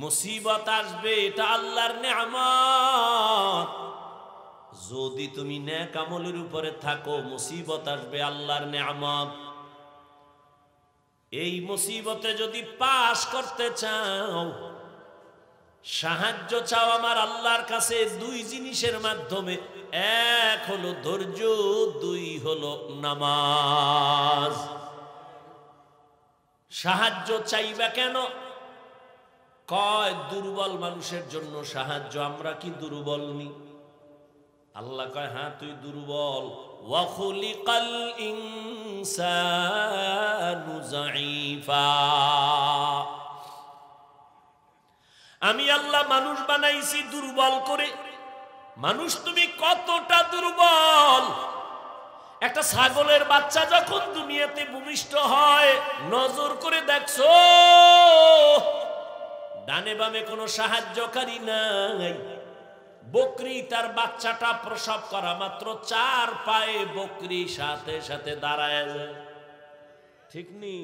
মুসিবত আসবে, এটা আল্লাহর নেয়ামত। যদি তুমি নেক আমলের উপরে থাকো, মুসিবত আসবে আল্লাহর নেয়ামত। এই মুসিবতে যদি পাশ করতে চাও, সাহায্য চাও আমার আল্লাহর কাছে দুই জিনিসের মাধ্যমে। এক হলো ধৈর্য, দুই হলো নামাজ। সাহায্য চাইবা কেন? কয় দুর্বল মানুষের জন্য সাহায্য। আমরা কি দুর্বল নি? আল্লাহ কয় হ্যাঁ তুই দুর্বল। ওয়া খুলিকাল ইনসানু যায়ীফা। আমি আল্লাহ মানুষ বানাইছি দুর্বল করে। মানুষ তুমি কতটা দুর্বল! একটা ছাগলের বাচ্চা যখন দুনিয়াতে ভূমিষ্ঠ হয়, নজর করে দেখছো ডানে বামে কোনো সাহায্যকারী নাই। বকরি তার বাচ্চাটা প্রসব করা মাত্র 4 পায়ে বকরি সাথে সাথে দাঁড়ায় যায়, ঠিক নি?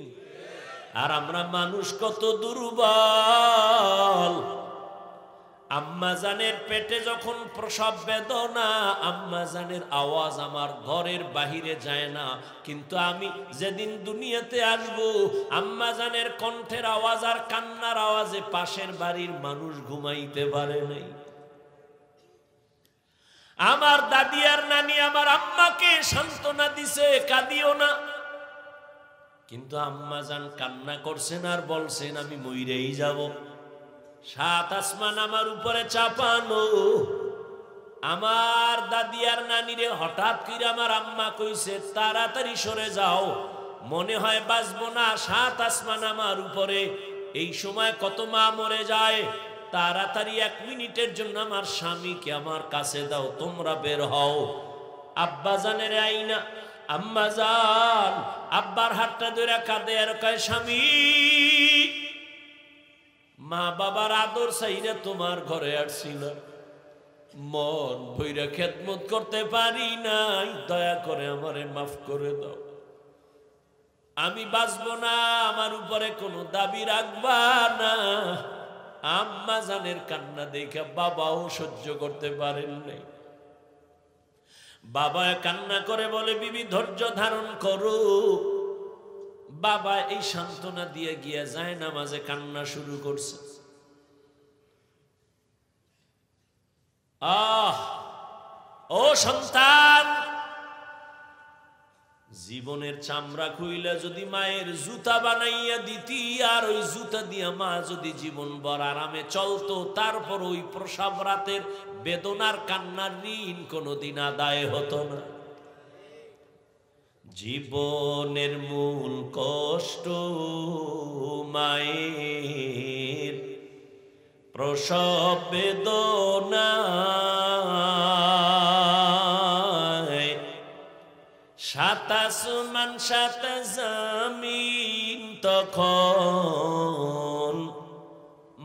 আর আমরা মানুষ কত দুর্বল! আম্মা জানের পেটে যখন প্রসব বেদনা, আম্মা জানের আওয়াজ আমার ঘরের বাহিরে যায় না, কিন্তু আমি যেদিন দুনিয়াতে আসব, আম্মা জানের কণ্ঠের আওয়াজ আর কান্নার আওয়াজে পাশের বাড়ির মানুষ ঘুমাইতে পারে নাই। আমার দাদি আর নানি আমার আম্মাকে সান্ত্বনা দিছে, কাঁদিও না, কিন্তু আম্মা জান কান্না করছেন আর বলছেন আমি মইরেই যাব। 7 আসমান আমার উপরে চাপানো। আমার দাদি আর নানিরে হঠাৎ করে আমার আম্মা কইছে তাড়াতাড়ি সরে যাও, মনে হয় বাঁচবো না, 7 আসমান আমার উপরে। এই সময় কত মা মরে যায়। তাড়াতাড়ি 1 মিনিটের জন্য আমার স্বামীকে আমার কাছে দাও, তোমরা বের হও। আব্বা জানের আইনা আম্মা জান আব্বার হাতটা ধরে কাঁদে আর কয় স্বামী, মা বাবার আদর চাইলে তোমার ঘরে আসছিল, মন ভইরা খেদমত করতে পারি নাই, দয়া করে আমারে মাফ করে দাও। আমি বাঁচবো না, আমার উপরে কোনো দাবি রাখবা না। আম্মা জানের কান্না দেখে বাবাও সহ্য করতে পারেন নাই। বাবা কান্না করে বলে বিবি ধৈর্য ধারণ করো। বাবা এই সান্ত্বনা দিয়ে গিয়ে যায় নামাজে কান্না শুরু করছে। ও সন্তান, জীবনের চামড়া খুইলা যদি মায়ের জুতা বানাইয়া দিতি, আর ওই জুতা দিয়া মা যদি জীবন ভর আরামে চলতো, তারপর ওই প্রসব রাতের বেদনার কান্নার ঋণ কোনোদিন আদায় হতো না। জীবনের মূল কষ্ট মায়ের প্রসব বেদনা, 7 আসমান 7 জমিন তখন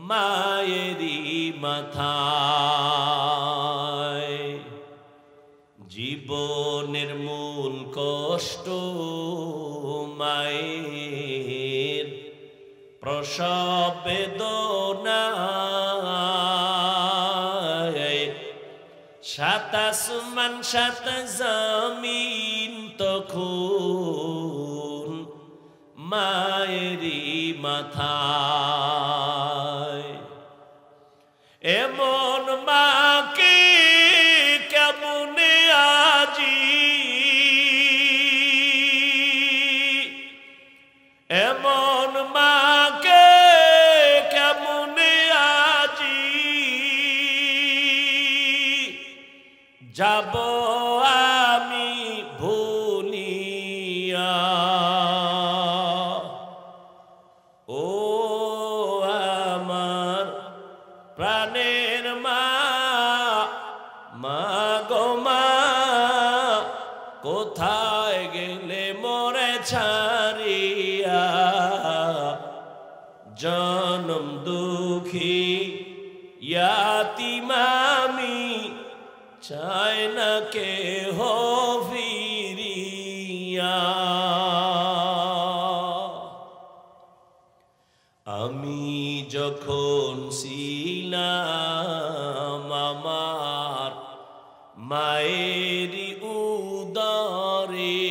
মায়েরই মাথায়। জীবনের মূল কষ্ট মায়ের প্রসব বেদনা, 7 আসমান 7 জমিন তখন মায়েরই মাথায়। এমন মাকে কেমনে আজি, এমন মাকে কেমনে আজি যাব আমি ভুলিয়া। ও আমার প্রাণের মা, মা গো মা, কোথায় গেলে মোরে ছাড়িয়া, জনম দুঃখী ইয়াতীম আমি, চাই না কেহ ফিরিয়া। আমি যখন যখন ছিলাম আমার মায়ের উদরে,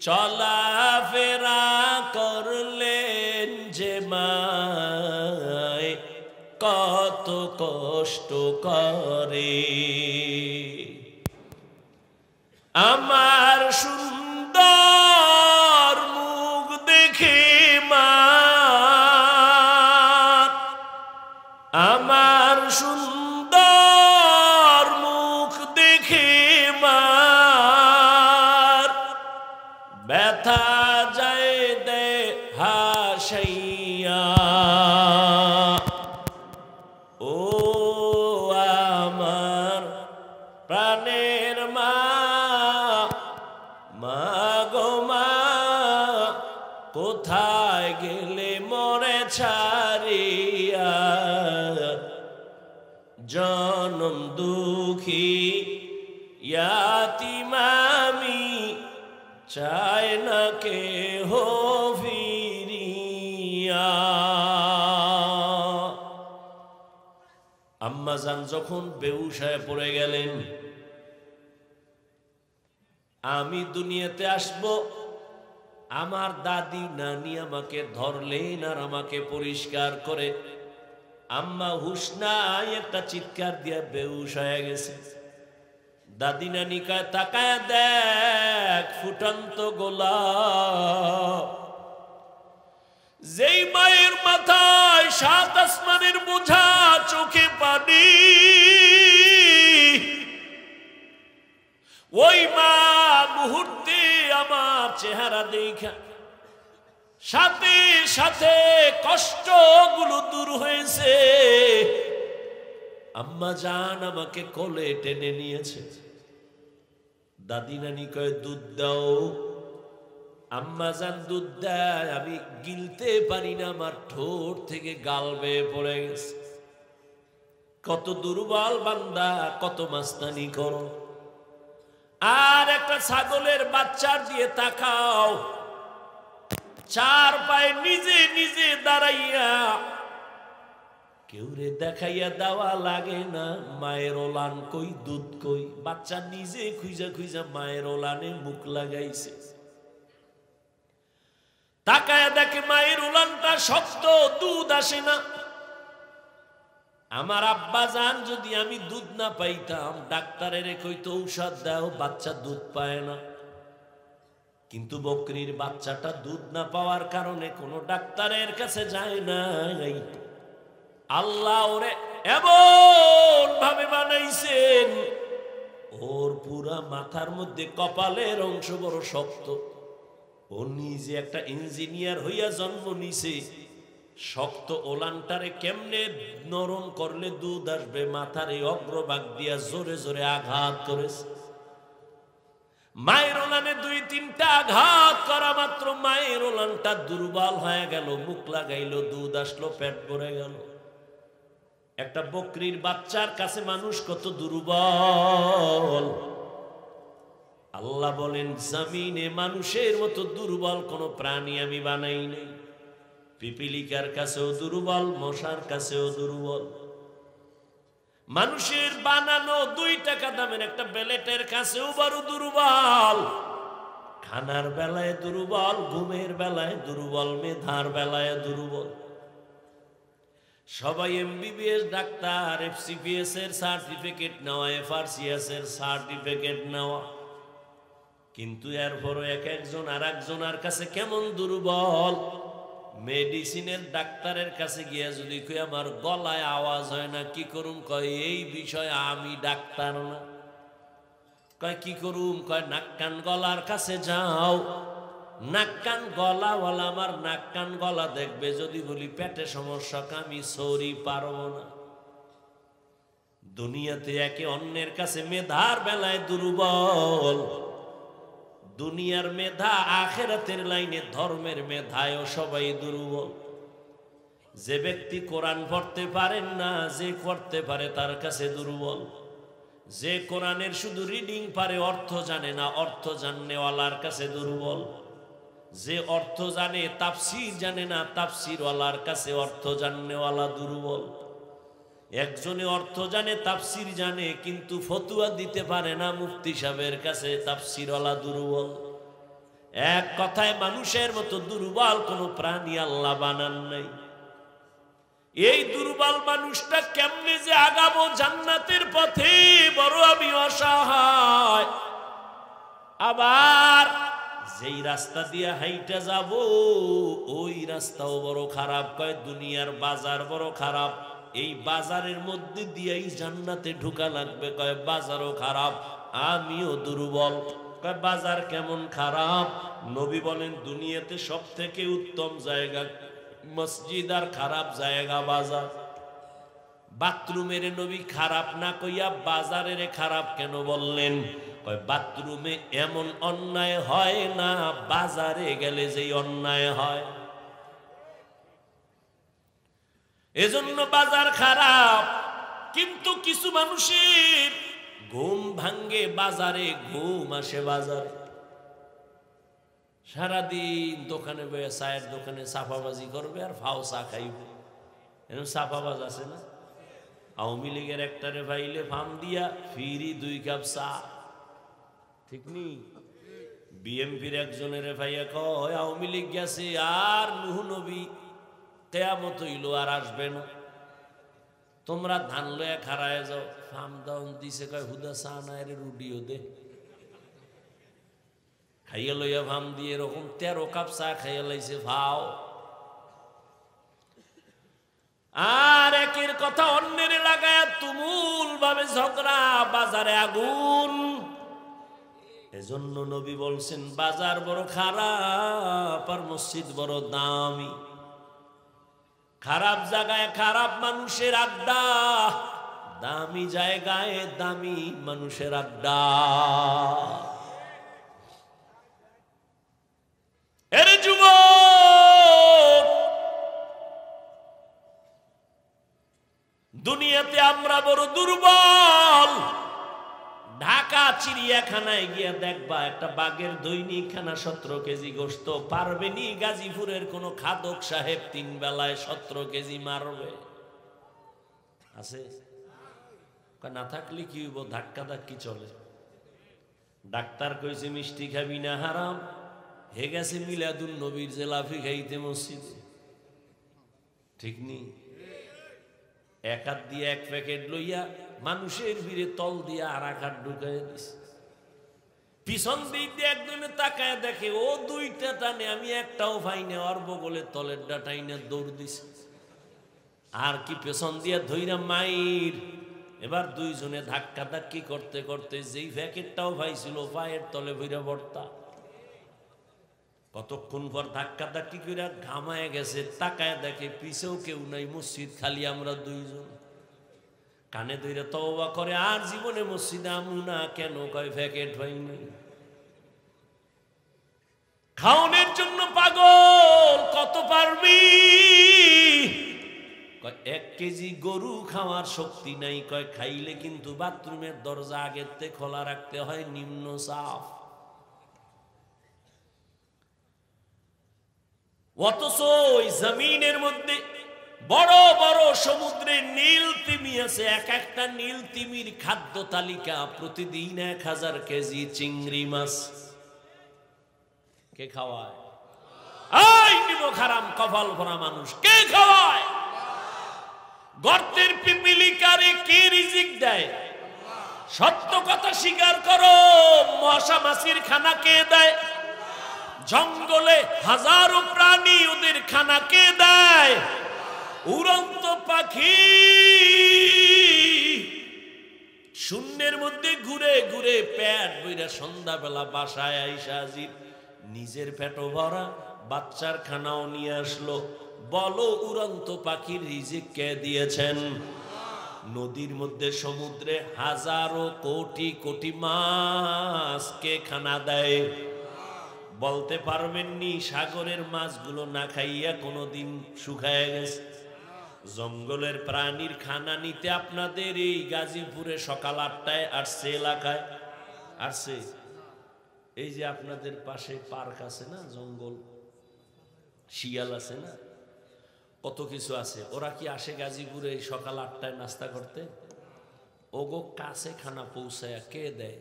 চলাফেরা করলেন যে মায় কত কষ্ট করে। আমার সুন্দর মুখ দেখে মা, আমার সুন্দর মুখ দেখে মা ব্যথা যায় দে হাসাইয়া। ও আমার প্রাণের মা, মা গো মা, কোথায় গেলে মরে ছাড়িয়া। জনম দুঃখী ইয়াতিম আমি, চায় না কেহ ফিরিয়া। আম্মাজান যখন বেহুশ হয়ে পড়ে গেলেন, আমি দুনিয়াতে আসব, আমার দাদি নানি আমাকে ধরলেন আর আমাকে পরিষ্কার করে। আম্মা হুশ নাই, একটা চিৎকার দিয়ে বেহুশ হয়ে গেছে। দাদি নানি কয়, তাকায় দেখ ফুটন্ত গোলাপ। যেই মায়ের মাথায় 7 আসমানের বোঝা, চোখে পানি, ওই মা মুহূর্তে আমার চেহারা দেখা সাথে সাথে কষ্টগুলো দূর হয়েছে। আম্মা জান আমাকে কোলে টেনে নিয়েছে। দাদি নানি কয়, দুধ দাও। আম্মা জান দুধ দেয়, আমি গিলতে পারি না, আমার ঠোঁট থেকে গাল বেয়ে পড়ে গেছে। কত দুর্বল বান্দা, কত মাস্তানি করো। আর একটা ছাগলের বাচ্চার দিয়ে তাকাও, 4 পায়ে নিজে নিজে দাঁড়াইয়া, কেউরে দেখাইয়া দেওয়া লাগে না মায়ের ওলান কই, দুধ কই। বাচ্চা নিজে খুঁজা খুঁজা মায়ের ওলানে মুখ লাগাইছে। তাকায়া দেখে মায়ের উলানটা শক্ত, দুধ আসে না। আমার আব্বা জান যদি আমি দুধ না পাইতাম, ডাক্তারের কইতো ঔষধ দাও, বাচ্চা দুধ পায় না। কিন্তু বকরির বাচ্চাটা দুধ না পাওয়ার কারণে কোনো ডাক্তারের কাছে যায় নাই। আল্লাহ ওরে এমন ভাবে বানাইছেন, ওর পুরা মাথার মধ্যে কপালের অংশ বড় শক্ত। ও নিজে একটা ইঞ্জিনিয়ার হইয়া জন্ম নিছে। শক্ত ওলানটারে কেমনে নরম করলে দুধ আসবে, মাথার এই অগ্রভাগ দিয়া জোরে জোরে আঘাত করেছে। মায়ের ওলানে 2-3টা আঘাত করা মাত্র মায়ের ওলানটা দুর্বল হয়ে গেল, মুখ লাগাইল, দুধ আসলো, পেট ভরে গেল। একটা বকরির বাচ্চার কাছে মানুষ কত দুর্বল। আল্লাহ বলেন, জমিনে মানুষের মতো দুর্বল কোন প্রাণী আমি বানাই নাই। পিপিলিকার কাছেও দুর্বল, মশার কাছেও দুর্বল। মানুষের বানানো 2 টাকা দামের একটা বেলেটের কাছেও বড় দুর্বল। খানার বেলায় দুর্বল, ঘুমের বেলায় দুর্বল, মেধার বেলায় দুর্বল। সবাই এমবিবিএস ডাক্তার, এফসিপিএস এর সার্টিফিকেট নেওয়া, এফআরসিএস এর সার্টিফিকেট নেওয়া, কিন্তু এরপরও এক একজন আর একজনের কাছে কেমন দুর্বল। মেডিসিনের ডাক্তারের কাছে গিয়া যদি কই আমার গলায় আওয়াজ হয় না, কি করুম? কয় এই বিষয়ে আমি ডাক্তার না। কয় কি করুম? কয় নাক কান গলার কাছে যাও। নাক কান গলাওয়ালা আমার নাক কান গলা দেখবে, যদি বলি পেটে সমস্যা, আমি সরি পারবো না। দুনিয়াতে একে অন্যের কাছে মেধার বেলায় দুর্বল। দুনিয়ার মেধা, আখিরাতের লাইনে ধর্মের মেধায়ও সবাই দুর্বল। যে ব্যক্তি কোরআন পড়তে পারেন না, যে পড়তে পারে তার কাছে দুর্বল। যে কোরআনের শুধু রিডিং পারে, অর্থ জানে না, অর্থ জাননেওয়ালার কাছে দুর্বল। যে অর্থ জানে তাফসীর জানে না, তাফসীরওয়ালার কাছে অর্থ জাননেওয়ালা দুর্বল। একজনে অর্থ জানে তাফসীর জানে কিন্তু ফতুয়া দিতে পারে না, মুফতি সাহেবের কাছে তাফসীরওয়ালা দুর্বল। এক কথায় মানুষের মতো দুর্বল কোনো প্রাণী আল্লাহ বানান নাই। এই দুর্বল মানুষটা কেমনে যে আগাবো জান্নাতের পথে, বড় আমি অসহায়। আবার যেই রাস্তা দিয়ে হাইটা যাব ওই রাস্তাও বড় খারাপ। কয় দুনিয়ার বাজার বড় খারাপ, এই বাজারের মধ্যে দিয়েই জান্নাতে ঢোকা লাগবে। কয় বাজারও খারাপ, আমিও দুর্বল। কয় বাজার কেমন খারাপ? নবী বলেন দুনিয়াতে সব থেকে উত্তম জায়গা মসজিদ আর খারাপ জায়গা বাজার। বাথরুমের নবী খারাপ না কইয়া বাজারের খারাপ কেন বললেন? কয় বাথরুমে এমন অন্যায় হয় না, বাজারে গেলে যেই অন্যায় হয়। এজন্য বাজার খারাপ। কিন্তু কিছু মানুষের ঘুম ভাঙ্গে বাজারে, ঘুম আসে বাজারে। সারাদিন দোকানে বয়ে চায়ের দোকানে চাপাবাজি করবে আর ফাও চা খাইবে। এরকম চাপাবাজ আছে না? আওয়ামী লীগের একটারে ভাইলে ফার্ম দিয়া ফিরি 2 কাপ চা, ঠিক নি? বিএমপির একজনের ভাইয়া কয় আওয়ামী লীগ গেছে আর নূহ নবী কিয়ামত হইল আর আসবে না, তোমরা ধান লয়া খাড়ায় যাও। ফার্ম দাউন দিছে, কয় হুদা চা না এর রুডিও দে। খাইয়া লইয়া ফার্ম দিয়ে এরকম 13 কাপ চা খাইয়া লাইছে ভাও। আর একের কথা অন্যের লাগায় তুমুল ভাবে ঝগড়া, বাজারে আগুন। এজন্য নবী বলছেন বাজার বড় খারাপ আর মসজিদ বড় দামি। খারাপ জায়গায় খারাপ মানুষের আড্ডা, দামি জায়গায় দামি মানুষের আড্ডা। এর যুবক, দুনিয়াতে আমরা বড় দুর্বল। ঢাকা চিড়িয়াখানায় গিয়া দেখবা একটা বাঘের দৈনিক খানা 17 কেজি গোশত পারবে নি? গাজীপুরের কোন খাদক সাহেব 3 বেলায় 17 কেজি মারবে? আছে না? থাকলে কি হইব? ধাক্কা ধাক্কি চলে। ডাক্তার কইছে মিষ্টি খাবি না হারাম, হে গেছে মিলাদুন নবীর জেলাফি খাইতে মসজিদে, ঠিক নি? এক হাত দিয়ে 1 প্যাকেট লইয়া মানুষের ভিড়ে তল দিয়ে আর 1 হাত ঢুকাইয়া দিছে। পিছন দিক দিয়ে একজনে তাকায় দেখে ও 2টা টানে, আমি একটাও পাই না। ওর বগলের তলের ডাটাই না দৌড় দিছে। আর কি পেছন দিয়ে ধইরা মাইর। এবার 2 জনে ধাক্কা ধাক্কি করতে করতে যেই প্যাকেটটাও পাইছিল পায়ের তলে ভইরা ভর্তা। কতক্ষণ পর ধাক্কা ধাক্কি করে ঘামায় গেছে, তাকায় দেখে পিছেও কেউ নাই, মসজিদ খালি, আমরা 2 জন। কানে ধরে তওবা করে আর জীবনে মসজিদে আমু না। কেন? কয় প্যাকেট হয় নাই। খাওনের জন্য পাগল। কত পারবি? কয় 1 কেজি গরু খাওয়ার শক্তি নাই। কয় খাইলে কিন্তু বাথরুমের দরজা আগের থেকে খোলা রাখতে হয়, নিম্ন চাপ। অথচ ওই জমিনের মধ্যে বড় বড় সমুদ্রে নীল তিমি আছে। একটা নীল তিমির খাদ্য তালিকা প্রতিদিন 1000 কেজি চিংড়ি মাছ। কে খাওয়ায়? এই নিমক হারাম কপাল ভরা মানুষ কে খাওয়ায়? গর্তের পিপিলিকারে কে রিজিক দেয়? সত্য কথা স্বীকার করো। মশা মাছির খানা কে দেয়? জঙ্গলে হাজারো প্রাণী, ওদের খানা কে দেয়? উড়ন্ত পাখি শূন্যের মধ্যে ঘুরে ঘুরে পেট বইরা সন্ধ্যাবেলা বাসায় আইসা হাজির, নিজের পেটও ভরা, বাচ্চার খানাও নিয়ে আসলো। বলো উড়ন্ত পাখির রিজিক কে দিয়েছেন? নদীর মধ্যে সমুদ্রে হাজারো কোটি কোটি মাছ কে খানা দেয়? বলতে পারবেননি সাগরের মাছগুলো না খাইয়া কোনোদিন শুকায় গেছে? জঙ্গলের প্রাণীর খানা নিতে আপনাদের এই গাজীপুরে সকাল 8টায় আসছে, এলাকায় আসছে। এই যে আপনাদের পাশে পার্ক আছে না, জঙ্গল, শিয়াল আছে না, কত কিছু আছে। ওরা কি আসে গাজীপুরে সকাল 8টায় নাস্তা করতে? ওগো কাছে খানা পৌঁছায় কে দেয়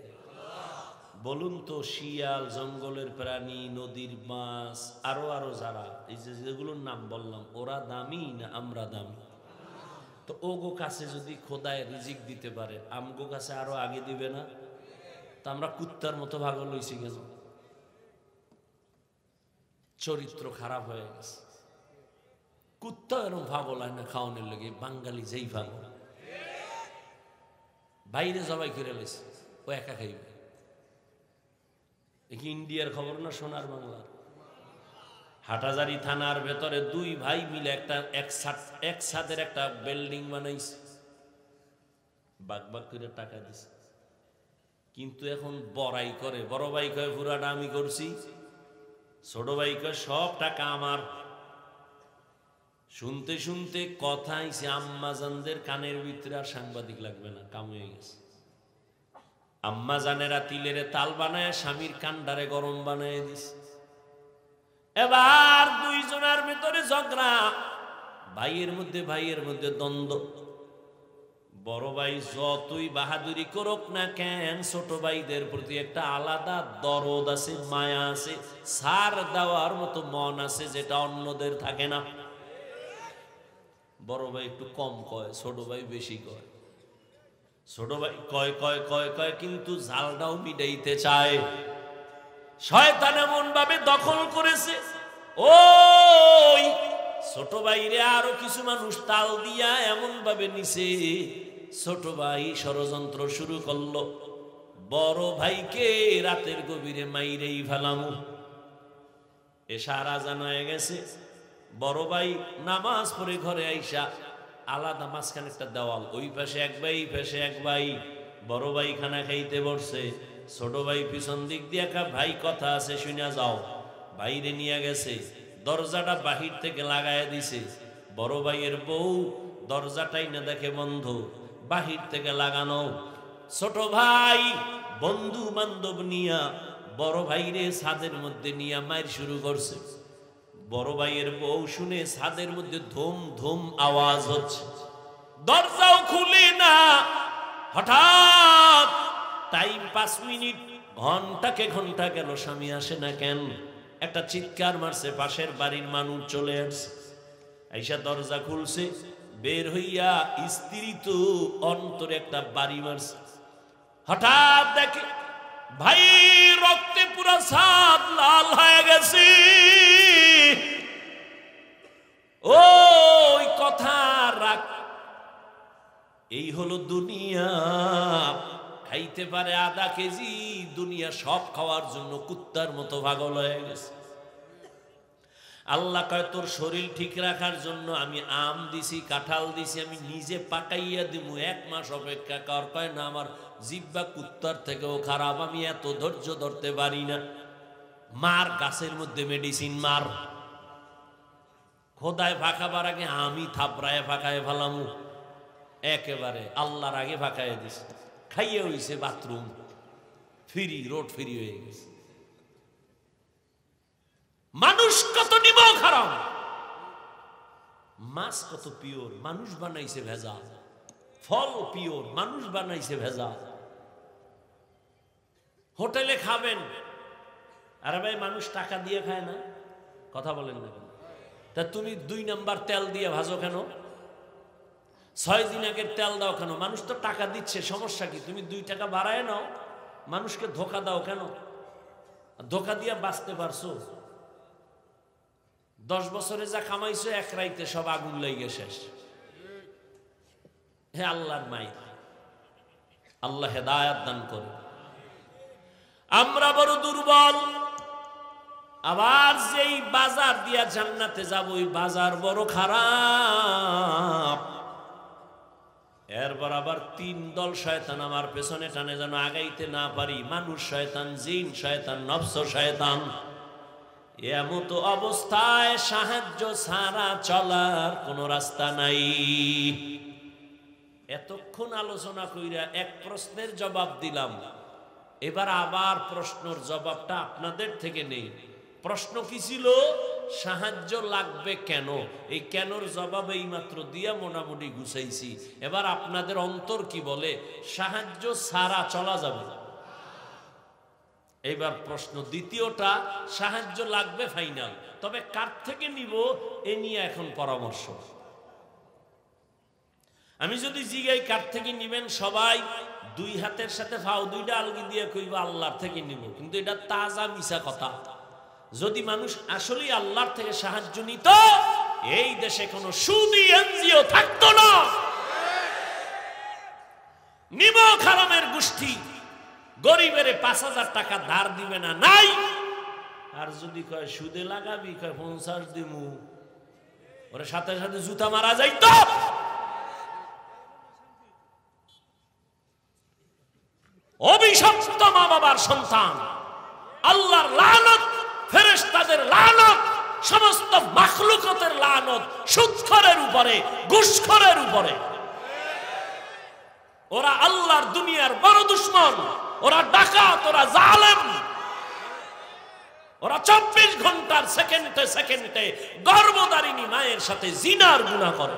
বলুন তো? শিয়াল, জঙ্গলের প্রাণী, নদীর মাছ, আরো আরো যারা এই যে যেগুলোর নাম বললাম, ওরা দামি না আমরা দামি? তো ওগো কাছে যদি খোদায় রিজিক দিতে পারে, আমগো কাছে আরো আগে দিবে না? তা আমরা কুত্তার মতো ভাগ লইছি কেন? চরিত্র খারাপ হয়ে গেছে। কুত্তা এরকম ভাগল হয় না খাওয়ানোর লেগে, বাঙালি যেই ভাগল, বাইরে জবাই করে লেছে, ও একা খাইবে। ইন্ডিয়ার খবর না সোনার বাংলার? হাটাজারি থানার ভেতরে দুই ভাই মিলে একসাথের একটা বিল্ডিং বানাইছে, বাগ বাগ করে টাকা দিছে। কিন্তু এখন বড়াই করে, বড় ভাই কয় পুরাটা আমি করছি, ছোট ভাই কয় সব টাকা আমার। শুনতে শুনতে কথা আইছে আম্মাজানদের কানের ভিতরে, আর সাংবাদিক লাগবে না, কাম হয়ে গেছে। আম্মা জানেরা তিলের তাল বানায় স্বামীর কান্ডারে গরম বানায় দিছে। এবার দুইজনের ভিতরে ঝগড়া, ভাইয়ের মধ্যে দ্বন্দ্ব। বড় ভাই যতই বাহাদুরি করুক না কেন, ছোট ভাইদের প্রতি একটা আলাদা দরদ আছে, মায়া আছে, সার দেওয়ার মতো মন আছে, যেটা অন্যদের থাকে না। বড় ভাই একটু কম কয়, ছোট ভাই বেশি কয়। ছোট ভাই কয় কয় কয় কয় কিন্তু জালটাও মিটাইতে চায়। শয়তান এমন ভাবে দখল করেছে, ওই ছোট ভাইরে আরো কিছু মানুষ তাল দিয়া এমন ভাবে নিছে, ছোট ভাই ষড়যন্ত্র শুরু করলো, বড় ভাইকে রাতের গভীরে মাইরেই ফেলামু। এশার আজান হয়ে গেছে, বড় ভাই নামাজ পড়ে ঘরে আইসা, আলাদা মাঝখানে একটা দেওয়াল, ওই পাশে এক ভাই, এই পাশে এক ভাই। বড় ভাই খানা খাইতে বসছে, ছোট ভাই পিছন দিক দিয়ে ভাই কথা আছে শুনে যাও, বাইরে নিয়ে গেছে, দরজাটা বাহির থেকে লাগায় দিছে। বড় ভাইয়ের বউ দরজাটাই না দেখে বন্ধ, বাহির থেকে লাগানো। ছোট ভাই বন্ধু বান্ধব নিয়া বড় ভাইরে ছাদের মধ্যে নিয়ে মায়ের শুরু করছে। বড় ভাইয়ের বউ শুনে ছাদের মধ্যে ধুম ধুম আওয়াজ হচ্ছে, দরজাও খুলে না। হঠাৎ টাইম 5 মিনিট, ঘন্টাকে ঘন্টা গেল, স্বামী আসে না কেন? একটা চিৎকার মারছে, পাশের বাড়ির মানুষ চলে আসছে, আইসা দরজা খুলছে, বের হইয়া স্ত্রী তো অন্তরে একটা বাড়ি মারছে। হঠাৎ দেখে ভাই রক্তে পুরো ছাদ লাল হয়ে গেছে। ওই কথা রাখ, এই হলো দুনিয়া। খাইতে পারে আধা কেজি, দুনিয়া সব খাওয়ার জন্য কুত্তার মতো পাগল হয়ে গেছে। আল্লাহ কয় তোর শরীর ঠিক রাখার জন্য আমি আম দিছি, কাঁঠাল দিছি, আমি নিজে পাকাইয়া দিমু, 1 মাস অপেক্ষা কর। কয় না, আমার জিহ্বা কুত্তার থেকেও খারাপ, আমি এত ধৈর্য ধরতে পারি না। মার গাছের মধ্যে মেডিসিন মার, খোদায় ফাঁকাবার আগে আমি থাপড়ায় ফাঁকায় ফেলামু, একেবারে আল্লাহর আগে ফাঁকায় দিছে। খাইয়ে হইছে বাথরুম ফ্রি, রোড ফ্রি হয়ে গেছে। মানুষ কত নিমক হারাম, মাছ কত পিওর, মানুষ বানাইছে ভেজাল। ফল পিওর, মানুষ বানাইছে ভেজাল। হোটেলে খাবেন, আরে ভাই মানুষ টাকা দিয়ে খায় না, কথা বলেন না কেন? তা তুমি 2 নাম্বার তেল দিয়ে ভাজো কেন? 6 দিন আগের তেল দাও কেন? মানুষ তো টাকা দিচ্ছে, সমস্যা কি? তুমি 2 টাকা বাড়ায় নাও, মানুষকে ধোকা দাও কেন? ধোকা দিয়ে বাঁচতে পারছো? 10 বছরে যা কামাইছো 1 রাইতে সব আগুন লেগে শেষ। হে আল্লাহর মাই, আল্লাহ হেদায়েত দান করে। আমরা বড় দুর্বল। আবার যেই বাজার দিয়া জান্নাতে যাব, ওই বাজার বড় খারাপ। এরপর আবার 3 দল শয়তান আমার পেছনে টানে, যেন আগাইতে না পারি। মানুষ শয়তান, জিন শয়তান, নফস শয়তান। এমত অবস্থায় সাহায্য ছাড়া চলার কোনো রাস্তা নাই। এতক্ষণ আলোচনা কইরা এক প্রশ্নের জবাব দিলাম, এবার আবার প্রশ্নের জবাবটা আপনাদের থেকে নেই। প্রশ্ন কি ছিল? সাহায্য লাগবে কেন? এই কেনর জবাব এই মাত্র দিয়া মোটামুটি গুছাইছি। এবার আপনাদের অন্তর কি বলে? সাহায্য ছাড়া চলা যাবে। এবার প্রশ্ন দ্বিতীয়টা, সাহায্য লাগবে ফাইনাল, তবে কার থেকে নিব এ নিয়ে এখন পরামর্শ। আমি যদি জিগাই কার থেকে নিবেন, সবাই দুই হাতের সাথে ফাও দুইটা আলগি দিয়ে কইবা আল্লাহর থেকে নিব, কিন্তু এটা তাজা মিছা কথা। যদি মানুষ আসলেই আল্লাহর থেকে সাহায্য নিত, এই দেশে কোনো সুদী এনজিও থাকতো না। নিমক হারামের গোষ্ঠী গরিবের ৫,০০০ টাকা ধার দিবে না, নাই। আর যদি কয় সুদে লাগাবি, কয় ৫০ দিমু, ওরে সাথে সাথে জুতা মারা যাইতো। অভিশপ্ত মা বাবার সন্তান, আল্লাহর লানত, ফেরেশতাদের লানত, সমস্ত মাখলুকাতের লানত সুদখোরের উপরে, ঘুষখোরের উপরে। ওরা আল্লাহর দুনিয়ার বড় দুশমন, ওরা ডাকাত, ওরা জালেম, ওরা ২৪ ঘন্টার সেকেন্ডে সেকেন্ডে গর্ভধারিণী মায়ের সাথে জিনার গুনাহ করে।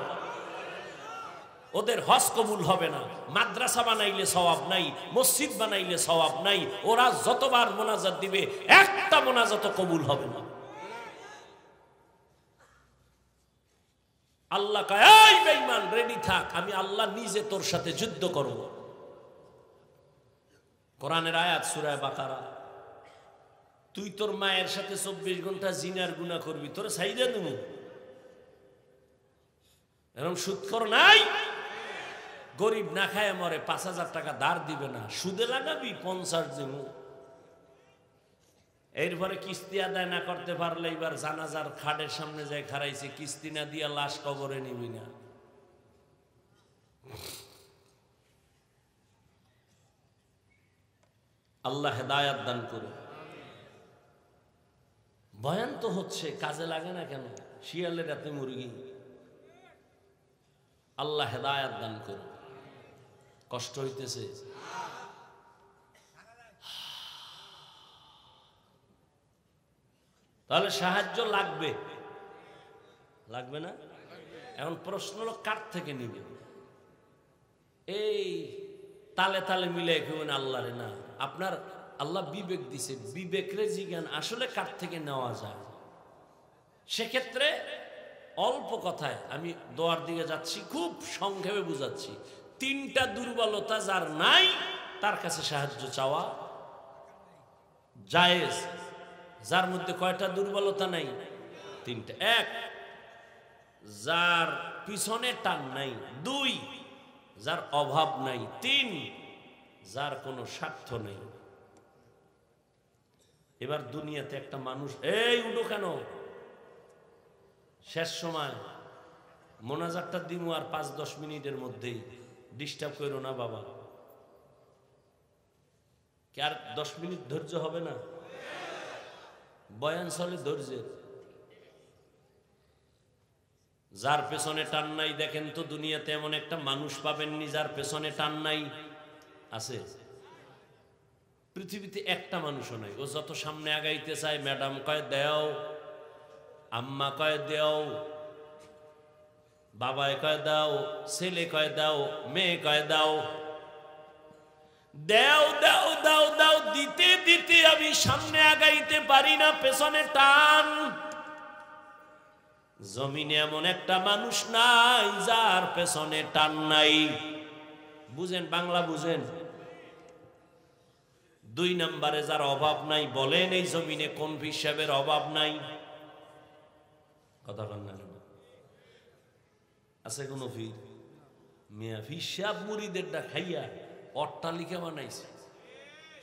ওদের হজ কবুল হবে না, মাদ্রাসা বানাইলে সওয়াব নাই, মসজিদ বানাইলে সওয়াব নাই। ওরা যতবার মোনাজাত দিবে একটা মোনাজাত কবুল হবে না। আল্লাহ কয়, এই বেঈমান রেডি থাক, আমি আল্লাহ নিজে তোর সাথে যুদ্ধ করব। কোরআনের আয়াত সূরা বাকারা। তুই তোর মায়ের সাথে ২৪ ঘন্টা জিনার গুনাহ করবি, তোর সাইদা দেবো। এরকম সুদখোর নাই? গরিব না খায় মরে, ৫,০০০ টাকা ধার দিবে না, সুদে লাগাবি ৫০ দিন। এরপরে কিস্তি আদায় না করতে পারলে এবার জানাজার খাটের সামনে যায় খারাইছে, কিস্তি না দিয়া লাশ কবরে নিবি না। আল্লাহ হেদায়াত দান করে। বয়ান তো হচ্ছে, কাজে লাগে না কেন? শিয়ালের রাতে মুরগি। আল্লাহ হেদায়াত দান করে। কষ্ট হইতেছে? তাহলে সাহায্য লাগবে, লাগবে না? এখন প্রশ্ন হলো কার থেকে নিবে? এই তালে তালে মিলে কেউন আল্লাহরে না, আপনার আল্লাহ বিবেক দিছে, বিবেকরে জিজ্ঞান আসলে কার থেকে নেওয়া যায়। সেক্ষেত্রে অল্প কথায় আমি দোয়ার দিকে যাচ্ছি, খুব সংক্ষেপে বুঝাচ্ছি। ৩টা দুর্বলতা যার নাই তার কাছে সাহায্য চাওয়া জায়েজ। যার মধ্যে কয়টা দুর্বলতা নাই? ৩টা। ১, যার পিছনে টান নাই। ২, যার অভাব নাই। ৩, যার কোনো স্বার্থ নেই। এবার দুনিয়াতে একটা মানুষ, এই উঠো কেন, শেষ সময় মোনাজাতটা দিমু আর ৫-১০ মিনিটের মধ্যেই, ডিস্টার্ব করো না বাবা। কি আর ১০ মিনিট ধৈর্য হবে না? বয়ান চলে ধৈর্যের। যার পেছনে টান নাই, দেখেন তো দুনিয়াতে এমন একটা মানুষ পাবেননি যার পেছনে টান নাই? আছে? পৃথিবীতে একটা মানুষও নাই। ও যত সামনে আগাইতে চায়, ম্যাডাম কয় দেও, আম্মা কয় দেও, বাবায় কয় দাও, ছেলে কয় দাও, মেয়ে কয় দাও, দেও দাও দাও দাও, দিতে দিতে আমি সামনে আগাইতে পারি না, পেছনে টান। জমিনে এমন একটা মানুষ নাই যার পেছনে টান নাই। বুঝেন, বাংলা বুঝেন। ২ নম্বরে যার অভাব নাই, বলেন এই জমিনে কোন পীর সাহেবের অভাব নাই? কথা বলেন না। আছে কোন পীর? মিয়া পীর সাহেব মুরিদেরটা খাইয়া অট্টালিকা বানাইছে,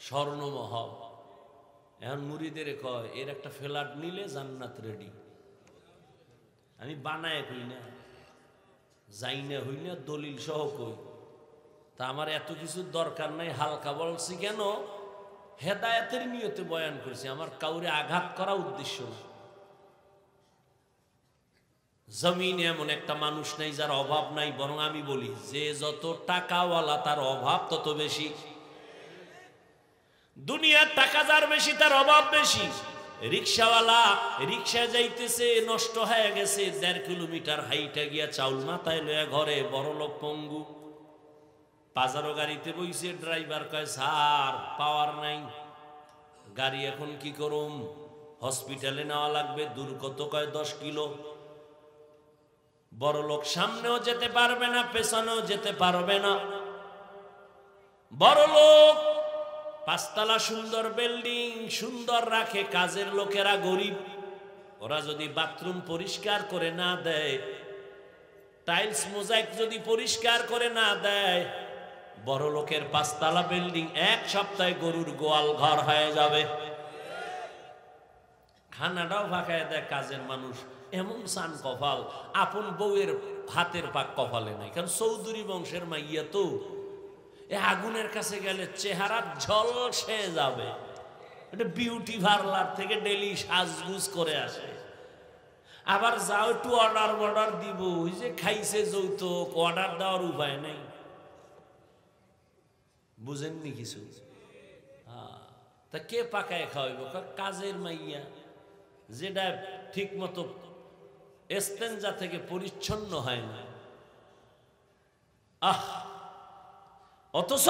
স্বর্ণমহল। এখন মুরিদের কয় এর একটা ফ্ল্যাট নিলে জান্নাত রেডি। আমি বানায় কই না, যাই না হই না, দলিল সহ কই। তা আমার এত কিছু দরকার নাই, হালকা বলছি কেন? হেদায়েতের নিয়তে বয়ান করছি, আমার কাউরে আঘাত করা উদ্দেশ্য না। জমিনে এমন একটা মানুষ নাই যার অভাব নাই, বরং আমি বলি যে যত টাকাওয়ালা তার অভাব তত বেশি। দুনিয়ার টাকা যার বেশি তার অভাব বেশি। রিক্সাওয়ালা রিক্সায় যাইতেছে, নষ্ট হয়ে গেছে, 1.5 কিলোমিটার হাইটা গিয়া চাউল মাথায় লইয়া ঘরে, বড় লোক পঙ্গু। বাজারও গাড়িতে বইছে, ড্রাইভার কয় স্যার পাওয়ার নাই, গাড়ি এখন কি করুম, হসপিটালে নেওয়া লাগবে, দূর কত, কয় 10 কিলো। বড় লোক সামনেও যেতে পারবে না, পেছনেও যেতে পারবে না। বড় লোক 5 তলা সুন্দর বিল্ডিং, সুন্দর রাখে, কাজের লোকেরা গরিব। ওরা যদি বাথরুম পরিষ্কার করে না দেয়, টাইলস মোজাইক যদি পরিষ্কার করে না দেয়, বড় লোকের 5 তলা বিল্ডিং 1 সপ্তাহে গরুর গোয়াল ঘর হয়ে যাবে। খানাটাও ফাঁকায় দেয় কাজের মানুষ। এমন সান কপাল, আপন বউয়ের হাতের পাক কপালে নাই, কারণ চৌধুরী বংশের মাইয়া তো। এ আগুনের কাছে গেলে চেহারা ঝলসে যাবে। এটা বিউটি পার্লার থেকে ডেলি সাজগুজ করে আসে। আবার যাও একটু অর্ডার দিব, ওই যে খাইছে যৌতুক, অর্ডার দেওয়ার উপায় নেই। বুঝেননি কিছু? তা কে পাকায় খাওয়াইব? কাজের মাইয়া, যেটা ঠিক মতো এস্তেঞ্জা থেকে পরিচ্ছন্ন হয় না। অথচ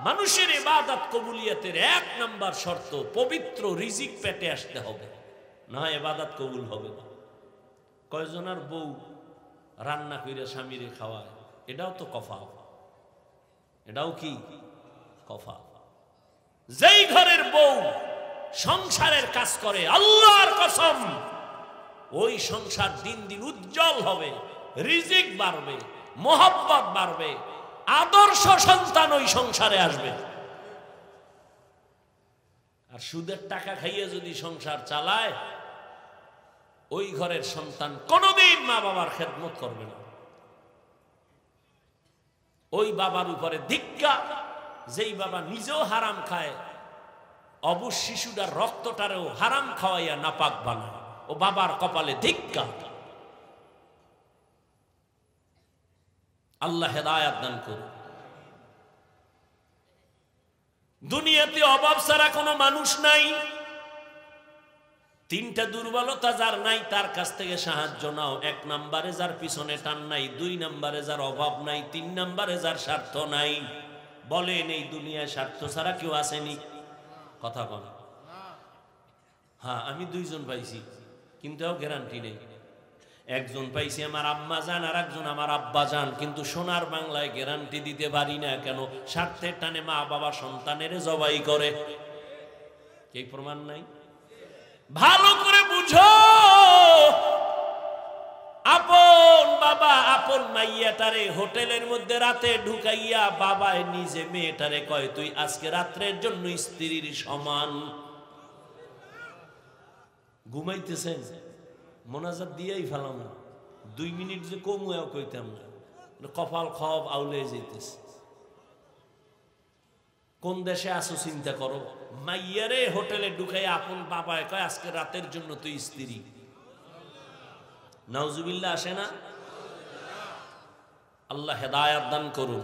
মানুষের ইবাদত কবুলিয়তের 1 নাম্বার শর্ত পবিত্র রিজিক পেটে আসতে হবে, না হয় ইবাদত কবুল হবে না। কয়জনের বউ রান্না করে স্বামীরে খাওয়ায়, এটাও তো কফাল। এটাও কি কফাল? যেই ঘরের বউ সংসারের কাজ করে, আল্লাহর কসম ওই সংসার দিন দিন উজ্জ্বল হবে, রিজিক বাড়বে, মোহাব্বত বাড়বে, আদর্শ সন্তান ওই সংসারে আসবে। আর সুদের টাকা খাইয়ে যদি সংসার চালায়, ওই ঘরের সন্তান কোনোদিন মা বাবার খেদমত করবে না। ওই বাবার উপরে ধিক্কা, যেই বাবা নিজেও হারাম খায়, অবশ শিশুটার রক্তটারেও হারাম খাওয়াইয়া নাপাক বানায়, ও বাবার কপালে ধিক্কা। আল্লাহ হেদায়েত দান করুন। দুনিয়াতে অভাব ছাড়া কোনো মানুষ নাই। 3টা দুর্বলতা যার নাই, তার কাছ থেকে সাহায্য নাও। 1 নম্বরে যার পিছনে টান নাই, 2 নম্বরে যার অভাব নাই, 3 নম্বরে যার স্বার্থ নাই। বলেন এই দুনিয়ায় স্বার্থ ছাড়া কেউ আসেনি? কথা বল। হ্যাঁ, আমি 2 জন পাইছি, কিন্তু গ্যারান্টি নেই। একজন পাইছি আমার আম্মা জান, আর একজন আমার আব্বা জান, কিন্তু সোনার বাংলায় গ্যারান্টি দিতে পারি না। কেন? স্বার্থের টানে মা বাবা সন্তানের জবাই করে। এই প্রমাণ নাই? ভালো করে বুঝো, আপন বাবা আপন মাইয়াটারে হোটেলের মধ্যে রাতে ঢুকাইয়া বাবায় নিজে মেয়েটারে কয়, তুই আজকে রাত্রের জন্য স্ত্রীর সমান। ঘুমাইতেছেন, মোনাজাত দিয়েই ফেলাম, 2 মিনিট যে কমুয়াও কইতাম না, কপাল খব আউলে যেতেছে। কোন দেশে আসো চিন্তা করো। মাইয়ারে হোটেলে ঢুকাই আপন বাবায় কয় আজকে রাতের জন্য তুই স্ত্রী। নাউজুবিল্লাহ আসে না? আল্লাহ হেদায়েত দান করুন।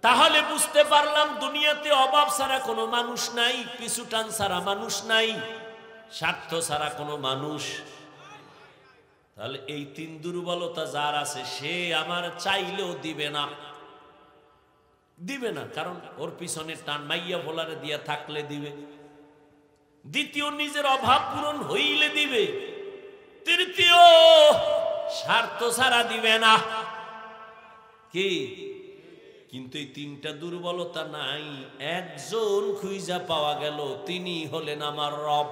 তাহলে বুঝতে পারলাম দুনিয়াতে অভাব ছাড়া কোনো মানুষ নাই, পিছু টান ছাড়া মানুষ নাই, স্বার্থ ছাড়া কোনো মানুষ। তাহলে এই 3 দুর্বলতা যার আছে, সে আমার চাইলেও দিবে না, দিবে না। কারণ ওর পিছনে টান, মাইয়া ভোলারে দিয়া থাকলে দিবে। দ্বিতীয়, নিজের অভাব পূরণ হইলে দিবে। তৃতীয়, স্বার্থ ছাড়া দিবে না। কি? কিন্তু এই 3টা দুর্বলতা নাই, একজন খুঁজা পাওয়া গেল, তিনি হলেন আমার রব।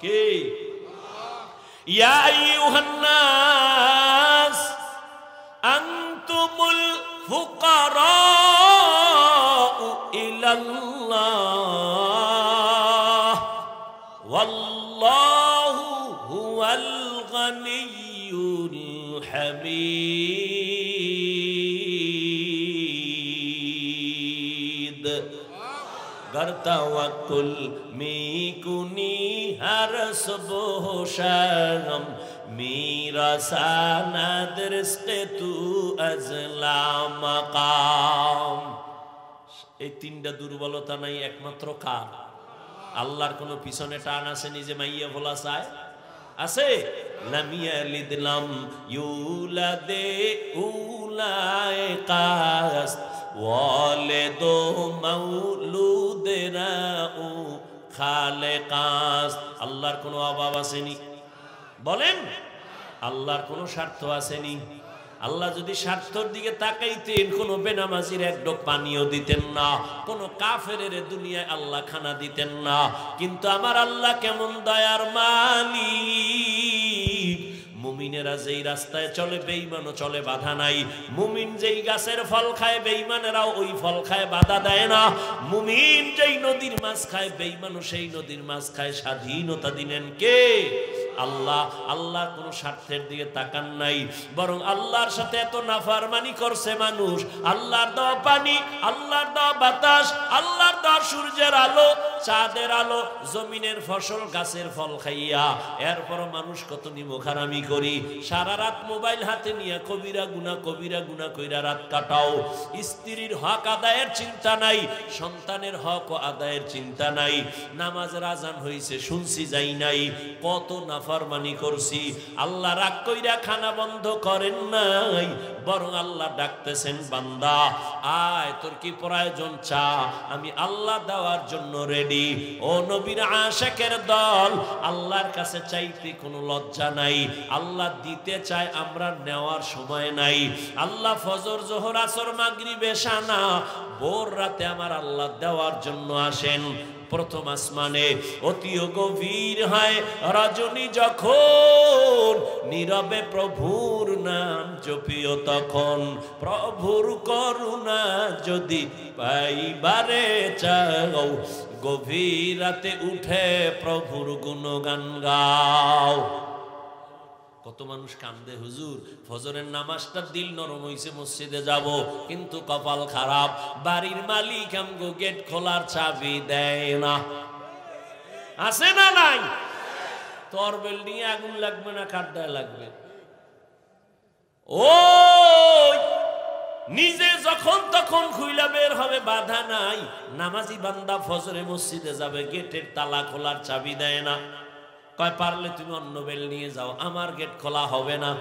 কে? ইয়া আইয়ুহান নাস আনতুমুল ফুকারাউ ইলাল্লাহ ওয়াল্লাহু হুয়াল গানিয়্যুল হামিদ। गर तवक्कुल में कुनी हर सुबह शाम मेरा सानद रिस्क तू अजला मकाम। এই তিনটা দুর্বলতা নাই একমাত্র কার? আল্লাহর কোনো পিছনে টান আছে নিজে মাইয়া ভোলা চায়? আছে? লাম ইয়ালিদ লাম ইউলাদে উলায়ে কাস ওয়ালিদু মাউলুদেরা উ খালেকাস। আল্লাহর কোনো অভাব আসেনি? বলেন, আল্লাহর কোনো স্বার্থ আসেনি? আল্লাহ যদি স্বার্থের দিকে তাকাইতেন কোনো বেনামাজির এক ডোক পানিও দিতেন না, কোনো কাফেরের দুনিয়ায় আল্লাহ খানা দিতেন না। কিন্তু আমার আল্লাহ কেমন দয়ার মালিক! মুমিনেরা যেই রাস্তায় চলে বেঈমানও চলে, বাধা নাই। মুমিন যেই গাছের ফল খায় বেঈমানেরাও ওই ফল খায়, বাধা দেয় না। মুমিন যেই নদীর মাছ খায় বেঈমানও সেই নদীর মাছ খায়। স্বাধীনতা দিলেন কে? আল্লাহ। আল্লাহর কোনো স্বার্থের দিকে তাকান নাই, বরং আল্লাহর সাথে এত নাফরমানি করছে মানুষ। আল্লাহর দেওয়া পানি, আল্লাহর দেওয়া বাতাস, আল্লাহর দেওয়া সূর্যের আলো, চাঁদের আলো, জমিনের ফসল, গাছের ফল খাইয়া এরপর মানুষ কত নিমখারামি করি। সারা রাত মোবাইল হাতে নিয়ে কবিরা গুনাহ কইরা রাত কাটাও। স্ত্রীর হক আদায়ের চিন্তা নাই, সন্তানের হক আদায়ের চিন্তা নাই। নামাজের আজান হইছে শুনছি যাই নাই, কত নাফরমানি করছি। আল্লাহ রাগ কইরা খানা বন্ধ করেন নাই, বরং আল্লাহ ডাকতেছেন, বান্দা আয়, তোর কি প্রয়োজন চা, আমি আল্লাহ দেওয়ার জন্য রেডি। ও নবীর আশিকের দল, আল্লাহর কাছে চাইতে কোনো লজ্জা নাই, আল্লাহ দিতে চায়, আমরা নেওয়ার সময় নাই। আল্লাহ ফজর, জোহর, আসর, মাগরিব, এশা না, ভোর রাতে আমার আল্লাহ দেওয়ার জন্য আসেন। প্রথম আসমানে অতি গভীর হয় রজনী, যখন নীরবে প্রভুর নাম জপিও তখন। প্রভুর করুণা যদি পাইবারে চাও, গভীর রাতে উঠে প্রভুর গুণগান গাও। কত মানুষ কান্দে, হুজুর ফজরের নামাজটা দিল নরম হইছে, মসজিদে যাব, কিন্তু কপাল খারাপ, বাড়ির মালিক আমগো গেট খোলার চাবি দেয় না। আছে না নাই? তোর বিল্ডিং এ আগুন লাগবে না কাঠটায় লাগবে? ও নিজে যখন তখন খুইলা বের হবে, বাধা নাই। নামাজি বান্দা ফজরে মসজিদে যাবে, গেটের তালা খোলার চাবি দেয় না। কয় পারলে তুমি অন্য বেল নিয়ে যাও, আমার গেট খোলা হবে না।